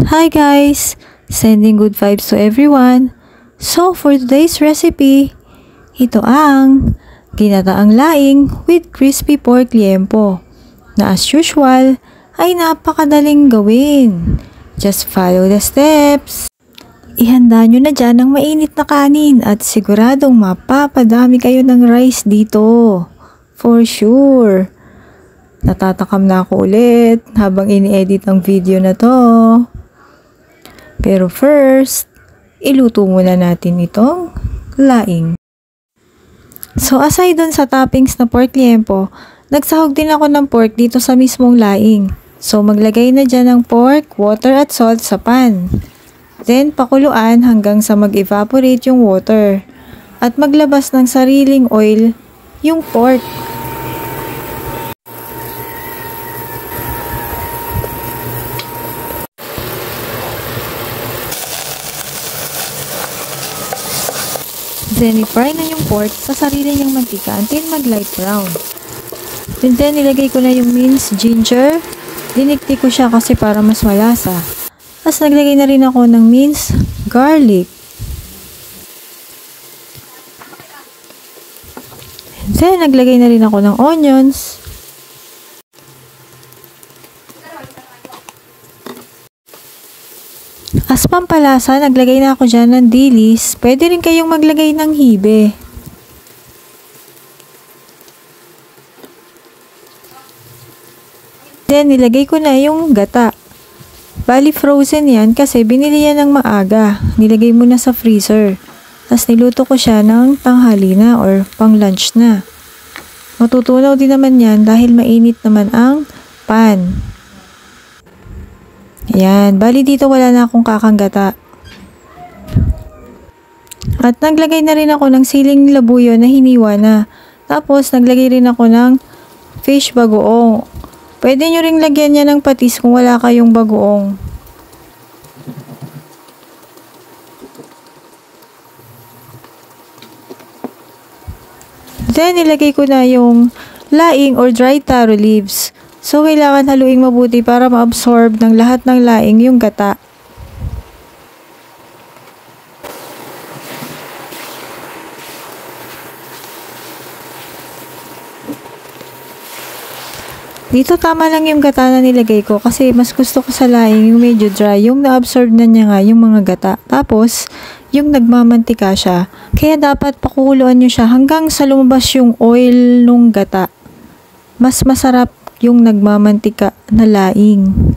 Hi guys! Sending good vibes to everyone. So for today's recipe, ito ang ginataang laing with crispy pork liempo na as usual ay napakadaling gawin. Just follow the steps. Ihanda nyo na dyan ang mainit na kanin at siguradong mapapadami kayo ng rice dito. For sure. Natatakam na ako ulit habang ini-edit ang video na to. Pero first, iluto muna natin itong laing. So aside dun sa toppings na pork liempo, nagsahog din ako ng pork dito sa mismong laing. So maglagay na dyan ng pork, water at salt sa pan. Then pakuluan hanggang sa mag-evaporate yung water. At maglabas ng sariling oil yung pork. Then, i-fry na yung pork sa sarili niyang mantika until mag-light brown. And then, nilagay ko na yung minced ginger. Dinikti ko siya kasi para mas malasa. Tapos, naglagay na rin ako ng minced garlic. And then, naglagay na rin ako ng onions. As pampalasa, naglagay na ako dyan ng dilis. Pwede rin kayong maglagay ng hibe. Then, nilagay ko na yung gata. Bali, frozen yan kasi binili yan ng maaga. Nilagay mo na sa freezer. Tapos, niluto ko siya ng tanghali na or pang lunch na. Matutunaw din naman yan dahil mainit naman ang pan. Ayan, bali dito wala na akong kakanggata. At naglagay na rin ako ng siling labuyo na hiniwa na. Tapos naglagay rin ako ng fish bagoong. Pwede nyo ring lagyan niya ng patis kung wala kayong bagoong. Then nilagay ko na yung laing or dried taro leaves. So, kailangan haluing mabuti para ma-absorb ng lahat ng laing yung gata. Dito tama lang yung gata na nilagay ko kasi mas gusto ko sa laing yung medyo dry, yung na-absorb na niya nga yung mga gata. Tapos, yung nagmamantika siya. Kaya dapat pakuluan nyo siya hanggang sa lumabas yung oil nung gata. Mas masarap yung nagmamantika na laing.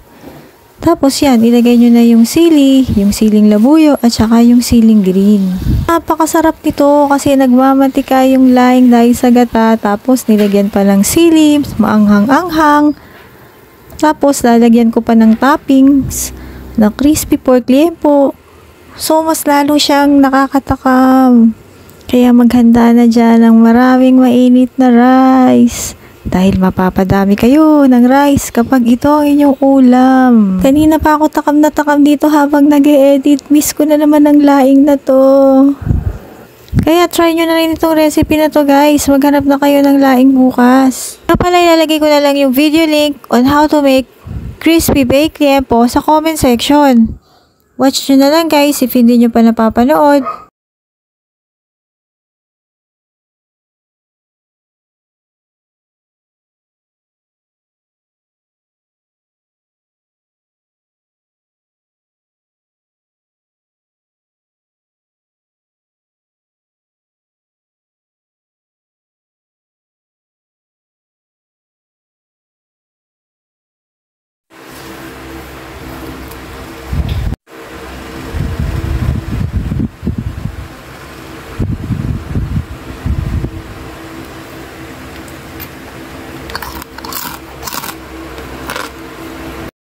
Tapos yan, ilagay nyo na yung sili, yung siling labuyo, at saka yung siling green. Napakasarap nito kasi nagmamantika yung laing dahil sa gata. Tapos nilagyan pa ng sili, maanghang-anghang. Tapos lalagyan ko pa ng toppings na crispy pork liempo. So mas lalo siyang nakakatakam. Kaya maghanda na dyan ng maraming mainit na rice. Dahil mapapadami kayo ng rice kapag ito ang inyong ulam. Kanina pa ako takam na takam dito habang nag-e-edit. Miss ko na naman ang laing na to. Kaya try nyo na rin itong recipe na to guys. Maghanap na kayo ng laing bukas. Kaya pala ilalagay ko na lang yung video link on how to make crispy baked liempo sa comment section. Watch nyo na lang guys if hindi nyo pa napapanood.